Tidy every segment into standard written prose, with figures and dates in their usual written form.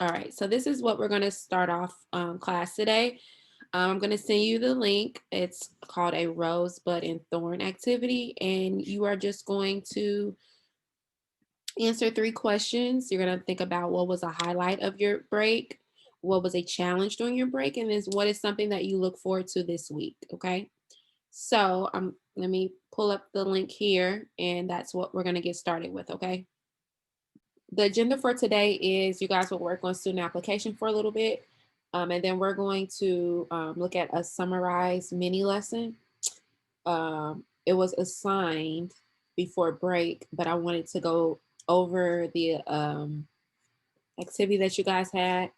All right, so this is what we're going to start off class today. I'm going to send you the link. It's called a rosebud and thorn activity, and you are just going to answer 3 questions. You're going to think about what was a highlight of your break, what was a challenge during your break, and then what is something that you look forward to this week. Okay, so let me pull up the link here, and that's what we're going to get started with. Okay. The agenda for today is you guys will work on student application for a little bit. And then we're going to look at a summarized mini lesson. It was assigned before break, but I wanted to go over the activity that you guys had,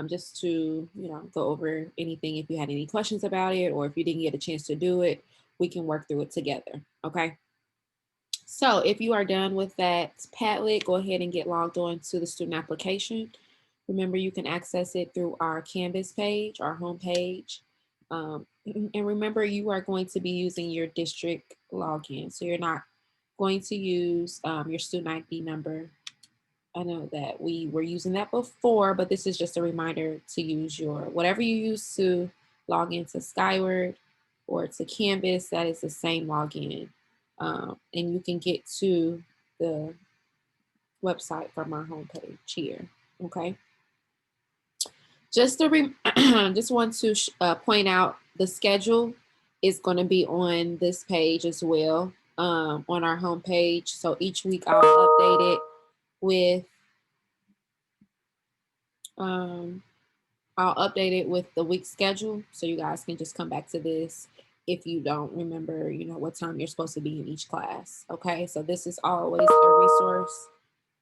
just to, go over anything. If you had any questions about it, or if you didn't get a chance to do it, we can work through it together. Okay. So if you are done with that Padlet, go ahead and get logged on to the student application. Remember, you can access it through our Canvas page, our homepage. And remember, you are going to be using your district login. So you're not going to use your student ID number. I know that we were using that before, but this is just a reminder to use your, whatever you use to log into Skyward or to Canvas, that is the same login. And you can get to the website from our homepage here. Okay. Just to just want to point out the schedule is going to be on this page as well, on our homepage. So each week I'll update it with um, I'll update it with the week schedule, so you guys can just come back to this if you don't remember, what time you're supposed to be in each class. Okay, so this is always a resource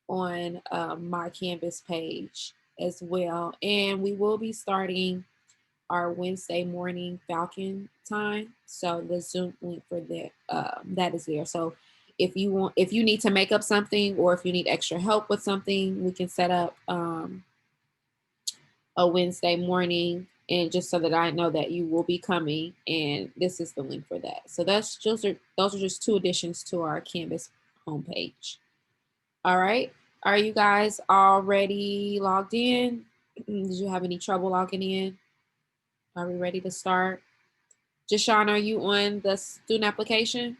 on my Canvas page as well. And we will be starting our Wednesday morning Falcon time. So the Zoom link for that is there. So if you need to make up something, or if you need extra help with something, we can set up a Wednesday morning, and just so that I know that you will be coming, and this is the link for that. So those are just 2 additions to our Canvas homepage. All right. Are you guys already logged in? Did you have any trouble logging in? Are we ready to start? Jashawn, are you on the student application?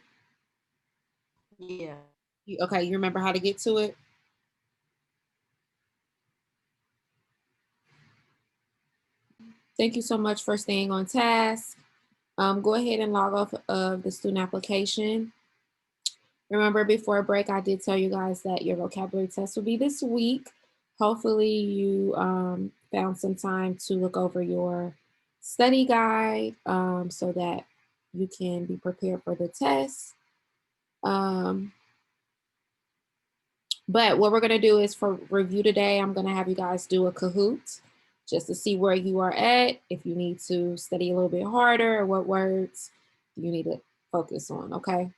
Yeah. Okay, you remember how to get to it? Thank you so much for staying on task. Go ahead and log off of the student application. Remember, before break, I did tell you guys that your vocabulary test will be this week. Hopefully, you found some time to look over your study guide, so that you can be prepared for the test. Um, but what we're going to do is, for review today, I'm going to have you guys do a Kahoot just to see where you are at, if you need to study a little bit harder, or what words you need to focus on. Okay.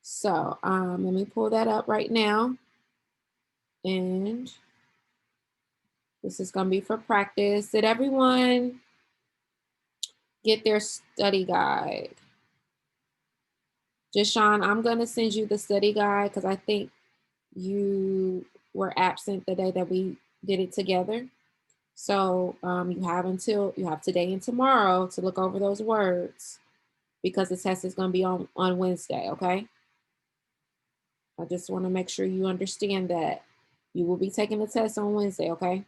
So let me pull that up right now. And this is going to be for practice. Did everyone get their study guide? Jashawn, I'm going to send you the study guide because I think you were absent the day that we did it together. So you have today and tomorrow to look over those words, because the test is going to be on Wednesday. Okay. I just want to make sure you understand that you will be taking the test on Wednesday. Okay.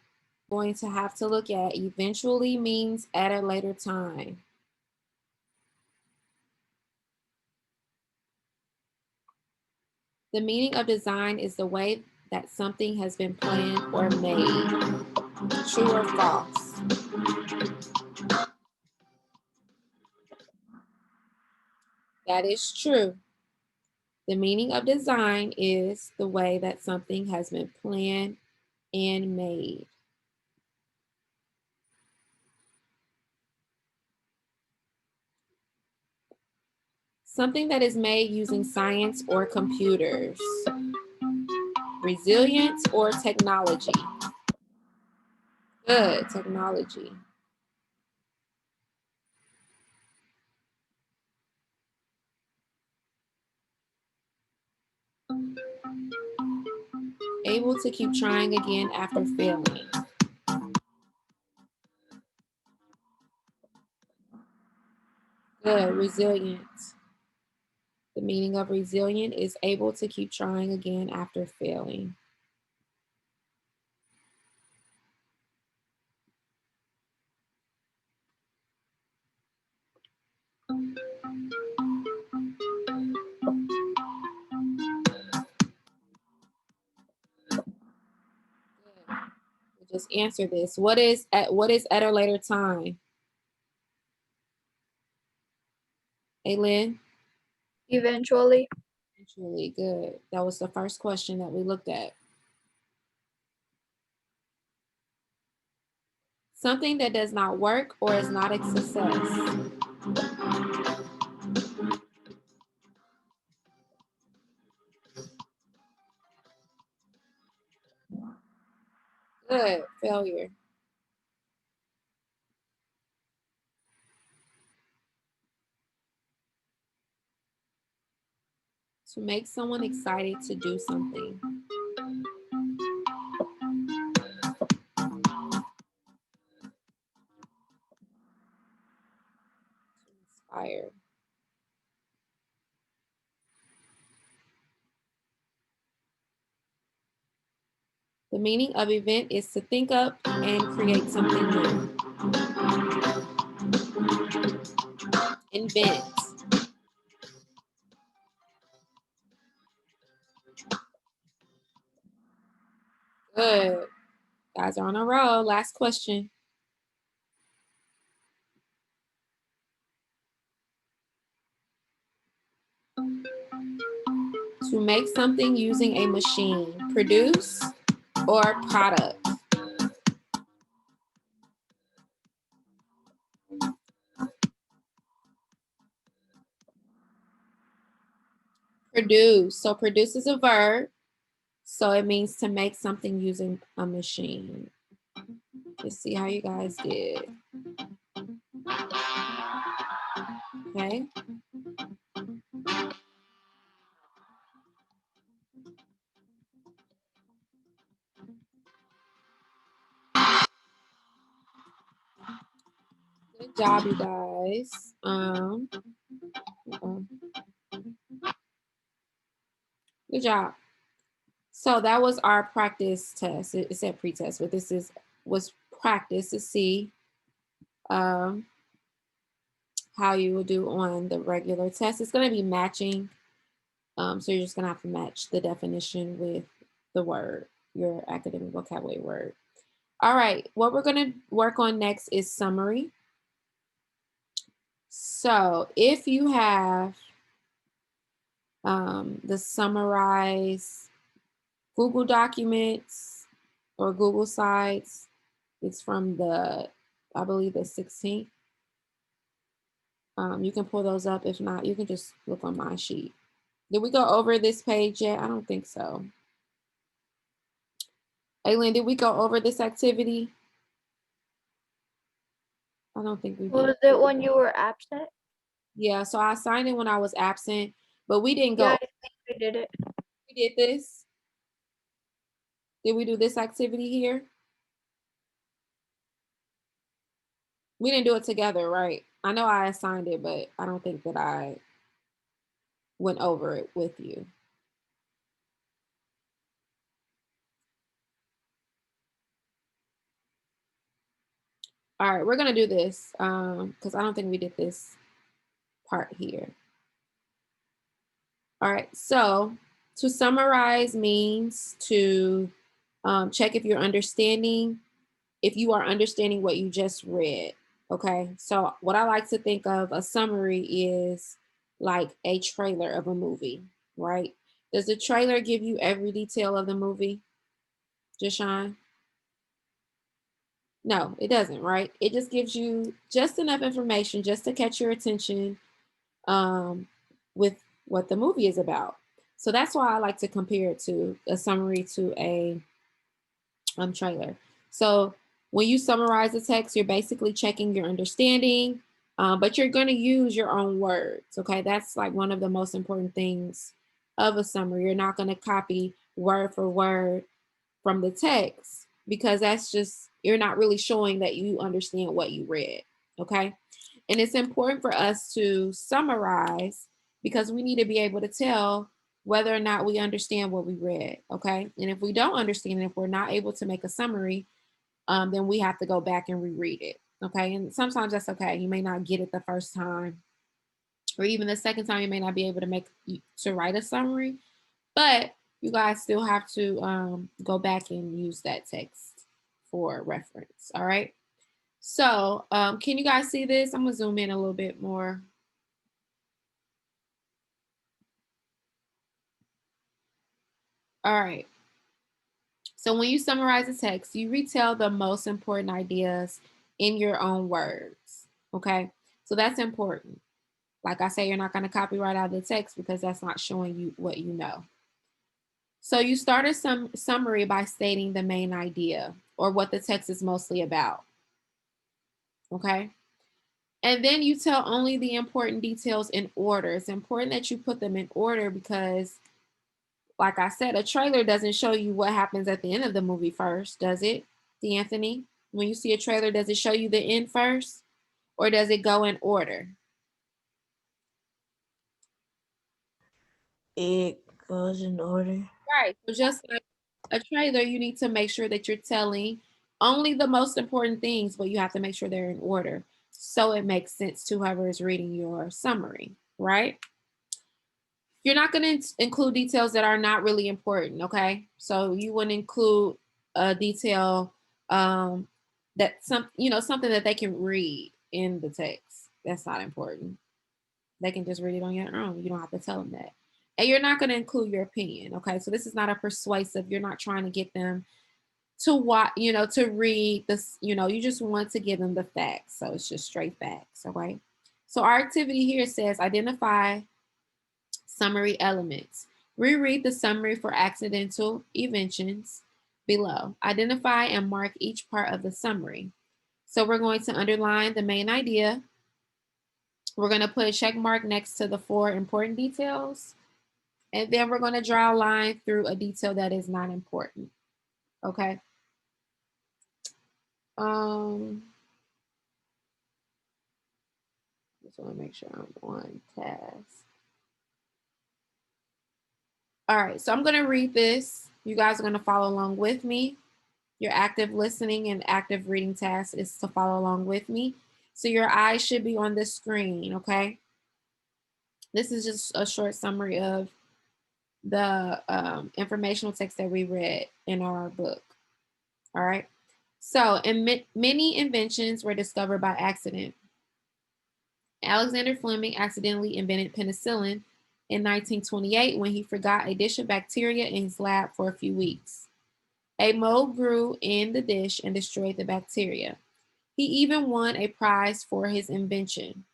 Going to have to look at eventually means at a later time. The meaning of design is the way that something has been planned or made. True or false? That is true. The meaning of design is the way that something has been planned and made. Something that is made using science or computers. Resilience or technology? Good, technology. Able to keep trying again after failing. Good. Resilient. The meaning of resilient is able to keep trying again after failing. Just answer this. What is at a later time? Aylin? Eventually. Eventually, good. That was the first question that we looked at. Something that does not work or is not a success. Good. Failure. To make someone excited to do something. Inspire. The meaning of event is to think up and create something new. Invent. Good. Guys are on a roll. Last question. To make something using a machine. Produce or product. Produce. So produce is a verb. So it means to make something using a machine. Let's see how you guys did. Okay. Good job, you guys. Good job. So that was our practice test. It said pre-test, but this was practice to see how you will do on the regular test. It's going to be matching. So you're just going to have to match the definition with the word, your academic vocabulary word. All right, what we're going to work on next is summary. So if you have the summarize Google Documents or Google Sites, it's from I believe the 16th. You can pull those up. If not, you can just look on my sheet. Did we go over this page yet? I don't think so. Aylin, did we go over this activity? I don't think we did. Was it when you were absent? Yeah, so I signed in when I was absent, but we didn't go. Yeah, I think we did it. We did this. Did we do this activity here? We didn't do it together, right? I know I assigned it, but I don't think that I went over it with you. All right, we're gonna do this because I don't think we did this part here. All right, so to summarize means to check if you're understanding, if you are understanding what you just read. Okay, so what I like to think of a summary is like a trailer of a movie, right? Does the trailer give you every detail of the movie, Jashawn? No, it doesn't, right? It just gives you just enough information just to catch your attention with what the movie is about. So that's why I like to compare it to a summary to a trailer. So when you summarize the text, you're basically checking your understanding, but you're going to use your own words. Okay, that's like one of the most important things of a summary. You're not going to copy word for word from the text because that's just, you're not really showing that you understand what you read. Okay, And it's important for us to summarize because we need to be able to tell whether or not we understand what we read, okay? And if we don't understand it, if we're not able to make a summary, then we have to go back and reread it, okay? And sometimes that's okay. You may not get it the first time, or even the second time, you may not be able to write a summary, but you guys still have to go back and use that text for reference, all right? So can you guys see this? I'm gonna zoom in a little bit more. All right. So when you summarize a text, you retell the most important ideas in your own words, okay? So that's important. Like I say, you're not gonna copyright out of the text because that's not showing you what you know. So you start a summary by stating the main idea or what the text is mostly about, okay? And then you tell only the important details in order. It's important that you put them in order because, like I said, a trailer doesn't show you what happens at the end of the movie first, does it, D'Anthony? When you see a trailer, does it show you the end first or does it go in order? It goes in order. Right. So just like a trailer, you need to make sure that you're telling only the most important things, but you have to make sure they're in order so it makes sense to whoever is reading your summary, right? You're not going to include details that are not really important, okay? So you wouldn't include a detail that something that they can read in the text. That's not important. They can just read it on your own. You don't have to tell them that. And you're not going to include your opinion, okay? So this is not a persuasive. You're not trying to get them to what, to read this, you just want to give them the facts. So it's just straight facts, okay? So our activity here says identify summary elements. Reread the summary for accidental inventions below. Identify and mark each part of the summary. So we're going to underline the main idea. We're going to put a check mark next to the 4 important details. And then we're going to draw a line through a detail that is not important. Okay. Just want to make sure I'm on task. All right, so I'm going to read this. You guys are going to follow along with me. Your active listening and active reading task is to follow along with me. So your eyes should be on the screen, okay? This is just a short summary of the informational text that we read in our book, all right? So many inventions were discovered by accident. Alexander Fleming accidentally invented penicillin in 1928 when he forgot a dish of bacteria in his lab for a few weeks. A mold grew in the dish and destroyed the bacteria. He even won a prize for his invention.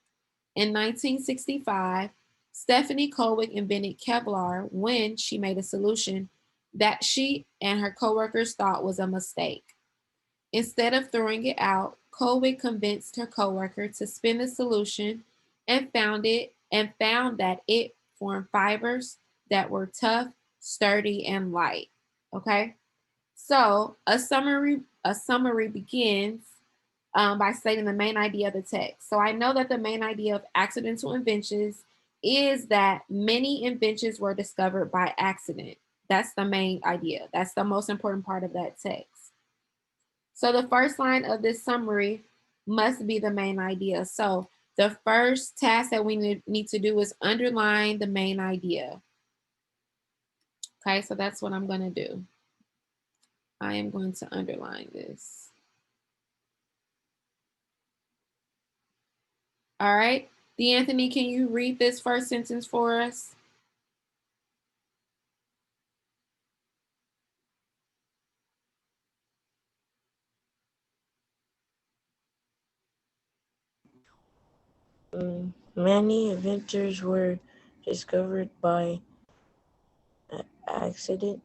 In 1965, Stephanie Kowick invented Kevlar when she made a solution that she and her coworkers thought was a mistake. Instead of throwing it out, Kowick convinced her coworker to spin the solution and found that it formed fibers that were tough, sturdy, and light. Okay? So a summary begins by stating the main idea of the text. So I know that the main idea of accidental inventions is that many inventions were discovered by accident. That's the main idea. That's the most important part of that text. So the first line of this summary must be the main idea. So the first task that we need to do is underline the main idea. Okay, so that's what I'm going to do. I am going to underline this. All right. D'Anthony, can you read this first sentence for us? Many inventors were discovered by accident.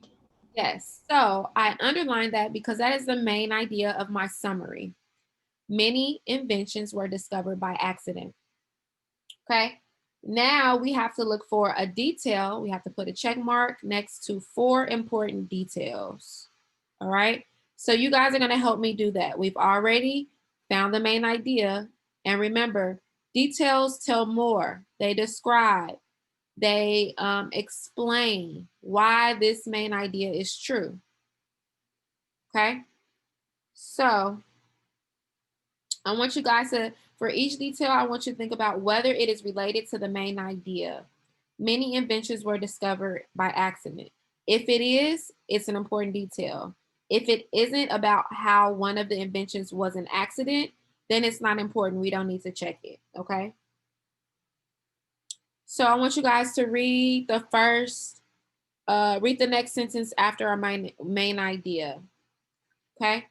Yes. So I underlined that because that is the main idea of my summary. Many inventions were discovered by accident. Okay. Now we have to look for a detail. We have to put a check mark next to 4 important details. All right. So you guys are going to help me do that. We've already found the main idea. And remember, Details tell more. They describe. They explain why this main idea is true. Okay? So I want you guys to, for each detail, I want you to think about whether it is related to the main idea. Many inventions were discovered by accident. If it is, it's an important detail. If it isn't about how one of the inventions was an accident, then it's not important. We don't need to check it, okay? So I want you guys to read the next sentence after our main idea, okay?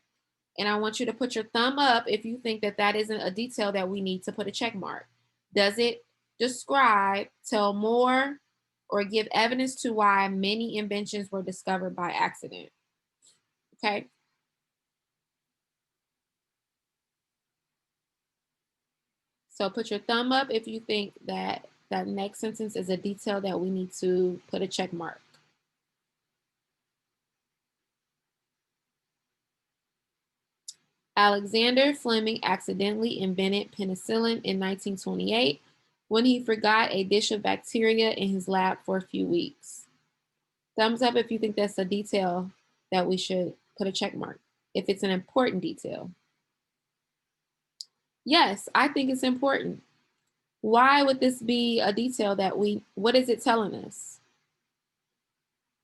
And I want you to put your thumb up if you think that that isn't a detail that we need to put a check mark. Does it describe, tell more, or give evidence to why many inventions were discovered by accident? Okay. So put your thumb up if you think that that next sentence is a detail that we need to put a check mark. Alexander Fleming accidentally invented penicillin in 1928 when he forgot a dish of bacteria in his lab for a few weeks. Thumbs up if you think that's a detail that we should put a check mark, if it's an important detail. Yes, I think it's important. Why would this be a detail that what is it telling us?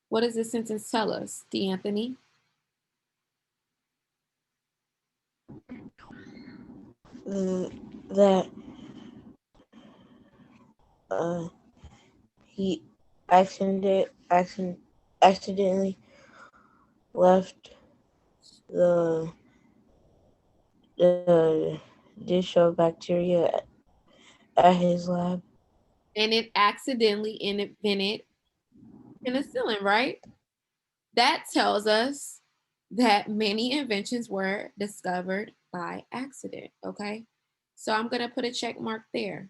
What does this sentence tell us, D'Anthony? That he accidentally left the dish of bacteria at his lab. And it accidentally invented penicillin, right? That tells us that many inventions were discovered by accident, okay? So I'm gonna put a check mark there.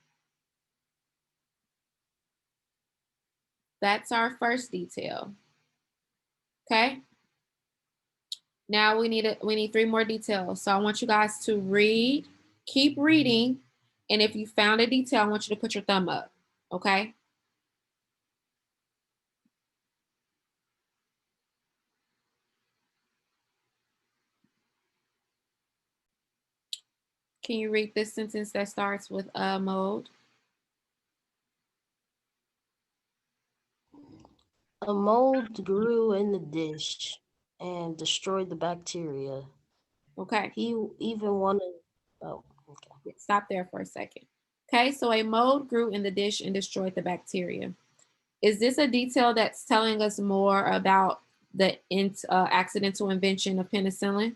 That's our first detail, okay? Now we need 3 more details. So I want you guys to read, keep reading, and if you found a detail, I want you to put your thumb up, okay? Can you read this sentence that starts with a mode? A mold grew in the dish and destroyed the bacteria. Okay. He even wanted, oh, okay. Stop there for a second. Okay, so a mold grew in the dish and destroyed the bacteria. Is this a detail that's telling us more about the accidental invention of penicillin?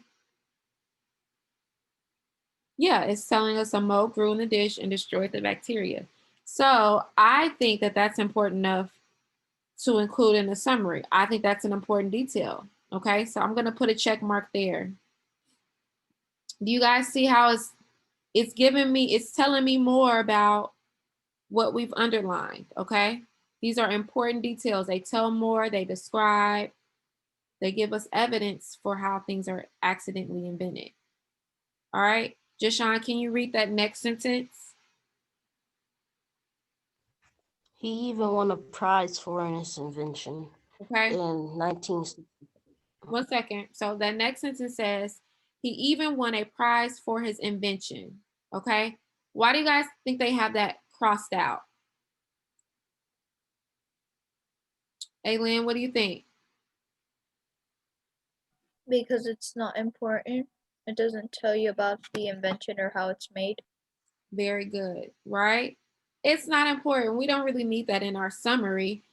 Yeah, it's telling us a mold grew in the dish and destroyed the bacteria. So I think that that's important enough to include in the summary. I think that's an important detail. Okay, so I'm gonna put a check mark there. Do you guys see how it's telling me more about what we've underlined, okay? These are important details. They tell more, they describe, they give us evidence for how things are accidentally invented. All right, Jashawn, can you read that next sentence? He even won a prize for his invention Okay. in 1960. 1 second. So that next sentence says, he even won a prize for his invention. Okay. Why do you guys think they have that crossed out? Aylin, what do you think? Because it's not important. It doesn't tell you about the invention or how it's made. Very good, right? It's not important. We don't really need that in our summary.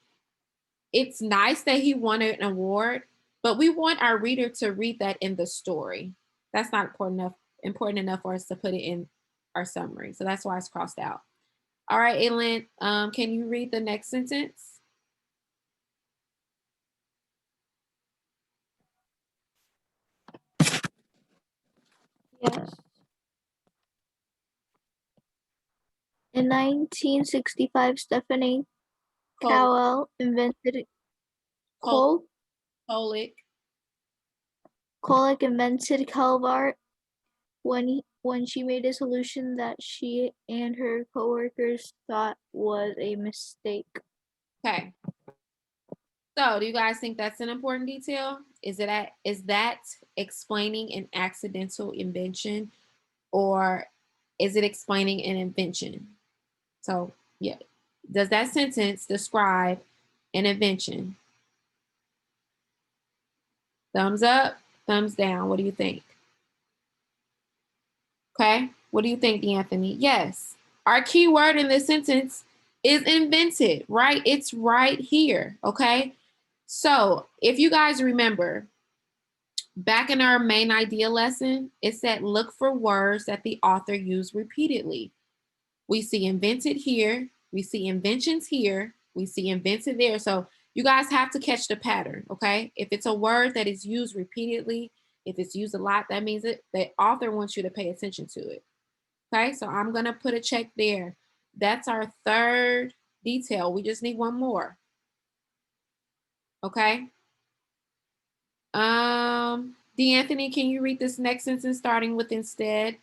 It's nice that he won an award, but we want our reader to read that in the story. That's not important enough for us to put it in our summary. So that's why it's crossed out. All right, Aylin, can you read the next sentence? Yes. In 1965, Stephanie Cowell invented Kolick Kolick invented Calvar when when she made a solution that she and her coworkers thought was a mistake. Okay. So do you guys think that's an important detail? Is that explaining an accidental invention, or is it explaining an invention? So yeah, does that sentence describe an invention? Thumbs up, thumbs down. What do you think? Okay, what do you think, D'Anthony? Yes, our key word in this sentence is invented, right? It's right here, okay? So if you guys remember, back in our main idea lesson, it said look for words that the author used repeatedly. We see invented here, we see inventions here, we see invented there. So you guys have to catch the pattern, okay? If it's a word that is used repeatedly, if it's used a lot, that means that the author wants you to pay attention to it. Okay, so I'm gonna put a check there. That's our third detail. We just need one more. Okay. D'Anthony, can you read this next sentence starting with instead?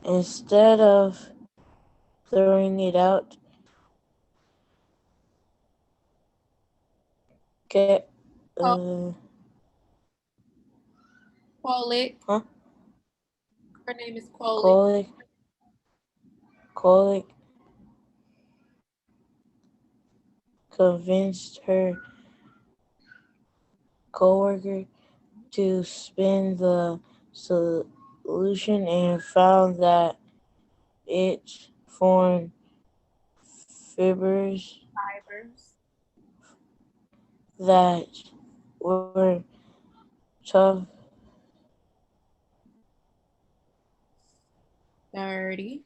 Instead of throwing it out, get Quolic. huh? Her name is Quolic. Kolick convinced her coworker to spin the solution and found that it formed fibers that were tough, 30.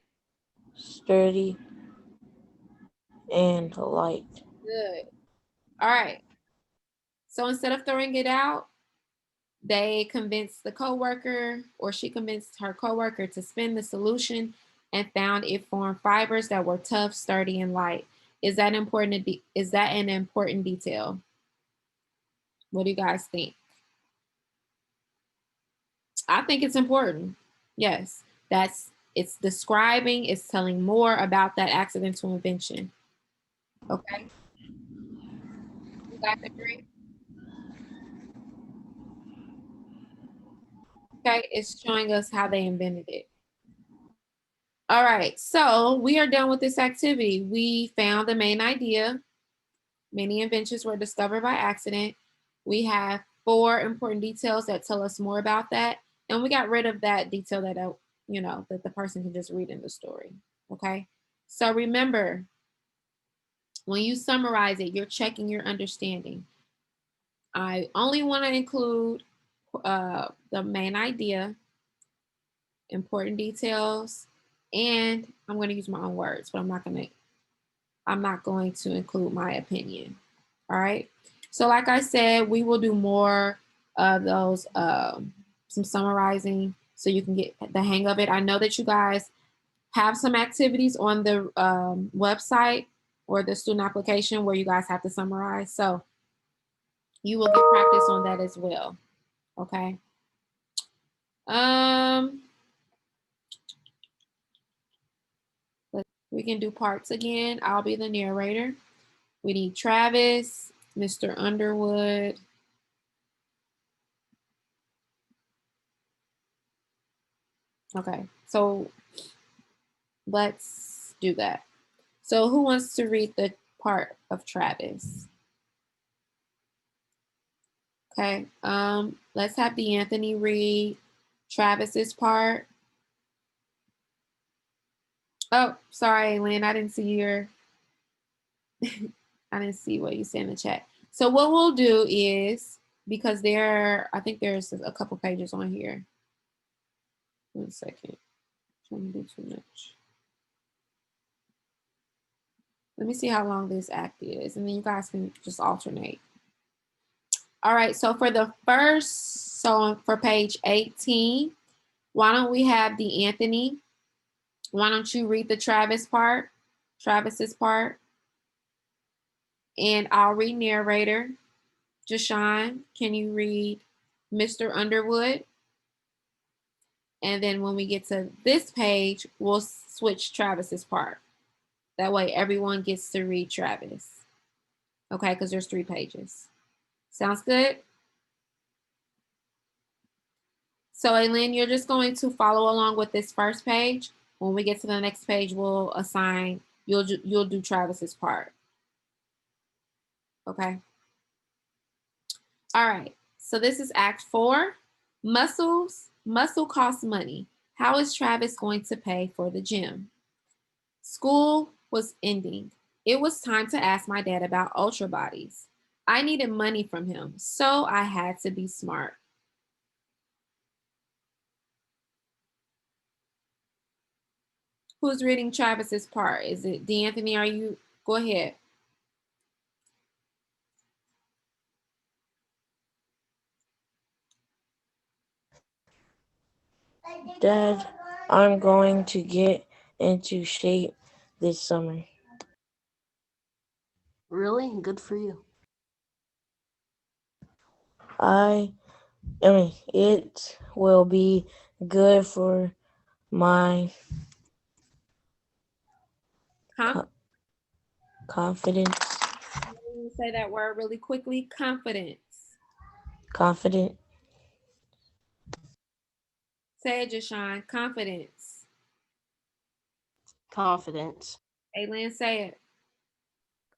sturdy, and light. Good. All right. So instead of throwing it out, they convinced the coworker, or she convinced her coworker to spin the solution and found it formed fibers that were tough, sturdy, and light. Is that important? Is that an important detail? What do you guys think? I think it's important. Yes, it's describing, it's telling more about that accidental invention. Okay. You guys agree? Okay, it's showing us how they invented it. All right, so we are done with this activity. We found the main idea. Many inventions were discovered by accident. We have 4 important details that tell us more about that. And we got rid of that detail that, that the person can just read in the story, okay? So remember, when you summarize it, you're checking your understanding. I only want to include the main idea, important details, and I'm going to use my own words, but I'm not going to include my opinion. All right. So like I said, we will do more of those, some summarizing so you can get the hang of it. I know that you guys have some activities on the website or the student application where you guys have to summarize. So you will get practice on that as well. Okay. We can do parts again. I'll be the narrator. We need Travis, Mr. Underwood. Okay, so let's do that. So who wants to read the part of Travis? Okay, let's have D'Anthony read Travis's part. Oh, sorry, Lynn, I didn't see your, I didn't see what you said in the chat. So what we'll do is, because I think there's a couple pages on here. 1 second, trying to do too much. Let me see how long this act is, and then you guys can just alternate. All right, so for the first, so for page 18, why don't we have D'Anthony? Why don't you read the Travis's part? And I'll read narrator. Jashawn, can you read Mr. Underwood? And then when we get to this page, we'll switch Travis's part. That way everyone gets to read Travis. Okay, because there's 3 pages. Sounds good? So Aileen, you're just going to follow along with this first page. When we get to the next page, we'll assign, you'll do Travis's part. Okay. All right. So this is Act 4. Muscle costs money. How is Travis going to pay for the gym? School was ending. It was time to ask my dad about ultra bodies. I needed money from him, so I had to be smart. Who's reading Travis's part? Is it D'Anthony? Are you? Go ahead. Dad, I'm going to get into shape this summer. Really? Good for you. It will be good for my Huh? confidence. Say that word really quickly. Confidence. Confident. Say it, Jashawn. Confidence. Confidence. Aylin, say it.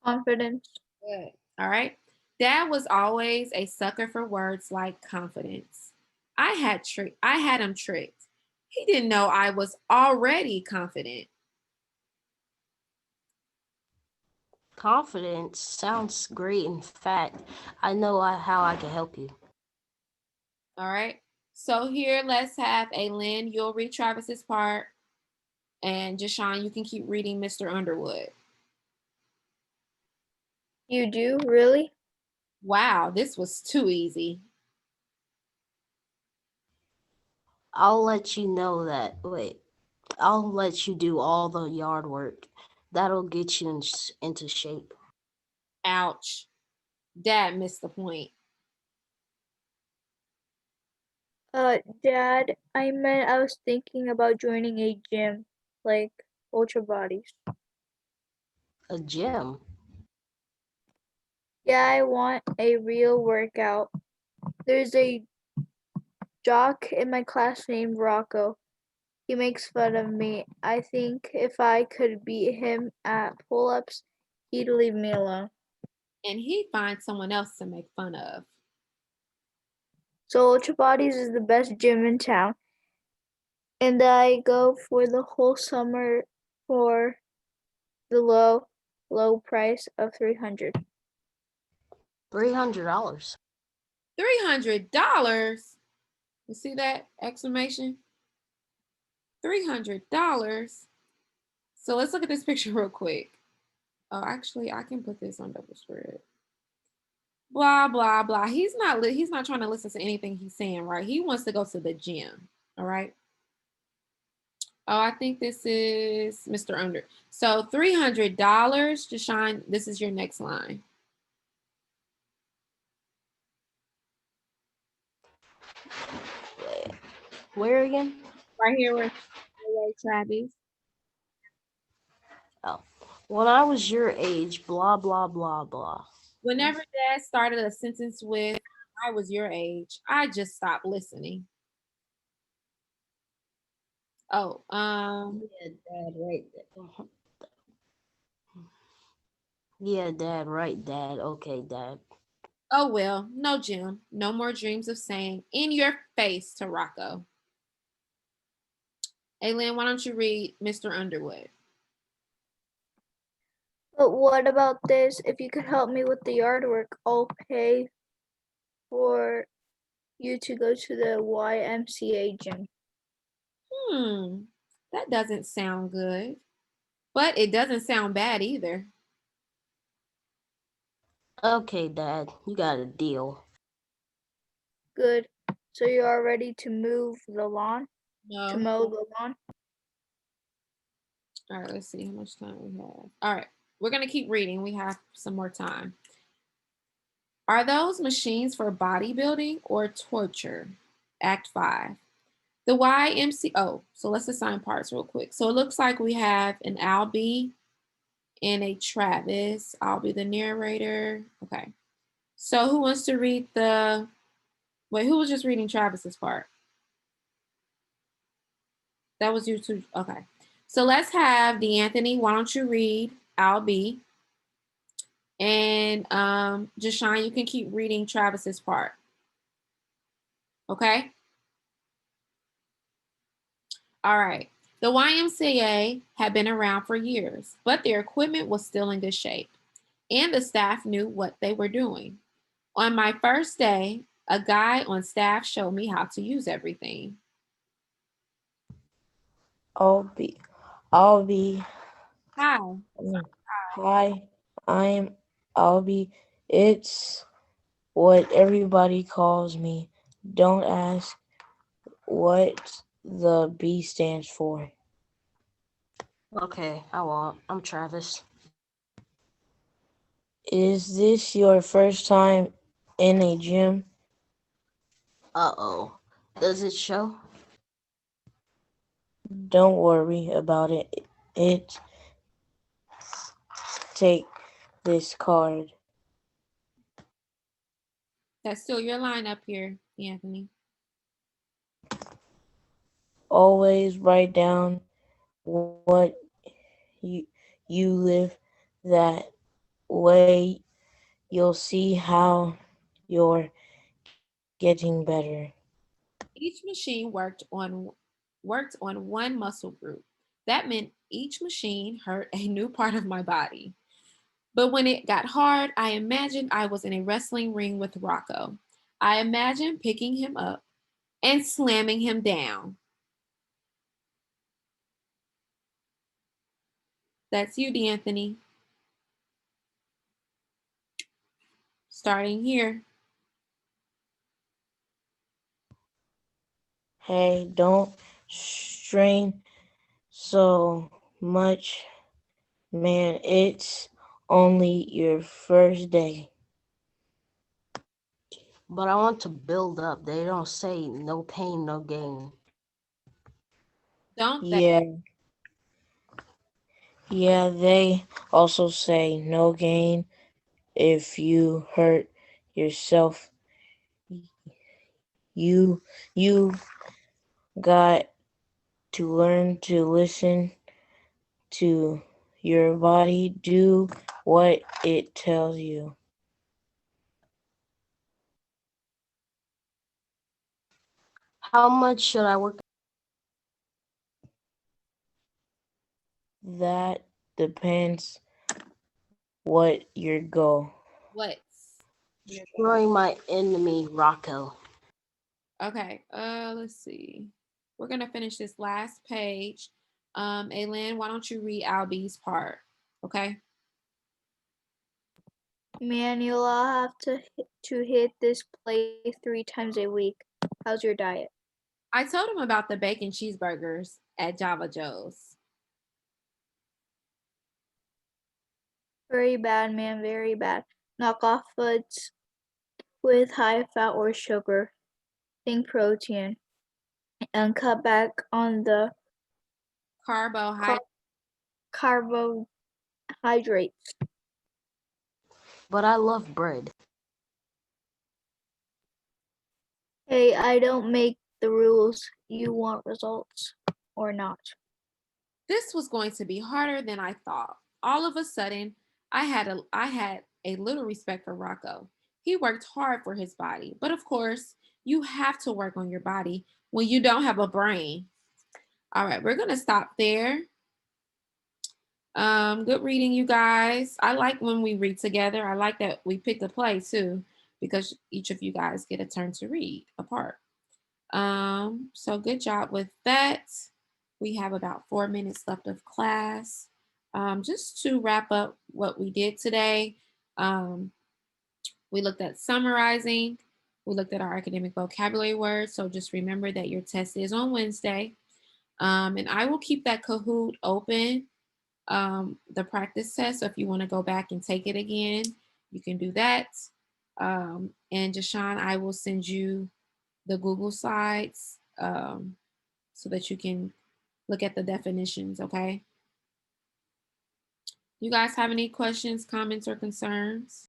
Confidence. Good. All right. Dad was always a sucker for words like confidence. I had him tricked. He didn't know I was already confident. Confidence sounds great. In fact, I know how I can help you. All right. So here, let's have Aylin. You'll read Travis's part. And Jashawn, you can keep reading Mr. Underwood. You do? Really? Wow, this was too easy. I'll let you know that. Wait, I'll let you do all the yard work. That'll get you into shape. Ouch. Dad missed the point. Dad, I was thinking about joining a gym, like Ultra Bodies. A gym? Yeah, I want a real workout. There's a jock in my class named Rocco. He makes fun of me. I think if I could beat him at pull-ups, he'd leave me alone. And he'd find someone else to make fun of. So Ultra Bodies is the best gym in town. And I go for the whole summer for the low price of $300. $300. $300. You see that exclamation? $300. So let's look at this picture real quick. Oh, actually, I can put this on double spread. Blah blah blah. He's not trying to listen to anything he's saying, right? He wants to go to the gym. All right. Oh, I think this is Mr. Under. So $300. Jashawn, this is your next line. Where again? Right here with Travis. Oh, when I was your age, blah, blah, blah, blah. Whenever Dad started a sentence with "I was your age," I just stopped listening. Oh, Yeah, Dad, right. Yeah, Dad, right, Dad. Okay, Dad. oh well, no gym, no more dreams of saying "in your face" to Rocco. Aylin, why don't you read Mr. Underwood? But what about this? If you could help me with the yard work, I'll pay for you to go to the YMCA gym. That doesn't sound good, but it doesn't sound bad either. Okay, Dad, you got a deal. Good. So you are ready to move the lawn? No. To mow the lawn? All right, let's see how much time we have. All right, we're going to keep reading. We have some more time. Are those machines for bodybuilding or torture? Act 5. The YMCA. So let's assign parts real quick. So it looks like we have an Albie and a Travis. I'll be the narrator. Okay. So who wants to read the, wait, who was just reading Travis's part? That was you too. Okay. So let's have D'Anthony. Why don't you read Albie? And Jashawn, you can keep reading Travis's part. Okay? All right. The YMCA had been around for years, but their equipment was still in good shape, and the staff knew what they were doing. On my first day, a guy on staff showed me how to use everything. I'll be, I'll be, Hi. hi, I'm Albie. It's what everybody calls me. Don't ask what the B stands for. Okay, I won't. I'm Travis. Is this your first time in a gym? Uh-oh. Does it show? Don't worry about it. Take this card. That's still your lineup here, Anthony. Always write down what you live. That way you'll see how you're getting better. Each machine worked on one muscle group. That meant each machine hurt a new part of my body. But when it got hard, I imagined I was in a wrestling ring with Rocco. I imagined picking him up and slamming him down. That's you, D'Anthony. Starting here. Hey, don't strain so much, man. It's only your first day. But I want to build up. They don't say no pain, no gain. Don't they? Yeah, they also say no gain if you hurt yourself. You got to learn to listen to your body, do what it tells you. How much should I work? That depends what your goal. What's Destroying my enemy, Rocco. okay? Let's see. We're gonna finish this last page. Aylin, why don't you read Albie's part? Okay. Man, you'll all have to hit this play 3 times a week. How's your diet? I told him about the bacon cheeseburgers at Java Joe's. Very bad, man, very bad. Knock off foods with high fat or sugar. Think protein. And cut back on the Carbohydrate. carbohydrates. But I love bread. Hey, I don't make the rules. You want results or not? This was going to be harder than I thought. All of a sudden, I had a little respect for Rocco. He worked hard for his body, but of course, you have to work on your body when you don't have a brain. All right, we're gonna stop there. Good reading, you guys. I like when we read together. I like that we picked a play too, because each of you guys get a turn to read a part. So good job with that. We have about 4 minutes left of class. Just to wrap up what we did today, we looked at summarizing. We looked at our academic vocabulary words. So just remember that your test is on Wednesday. And I will keep that Kahoot open, the practice test. So if you want to go back and take it again, you can do that. And Jashawn, I will send you the Google Slides so that you can look at the definitions, okay? You guys have any questions, comments, or concerns?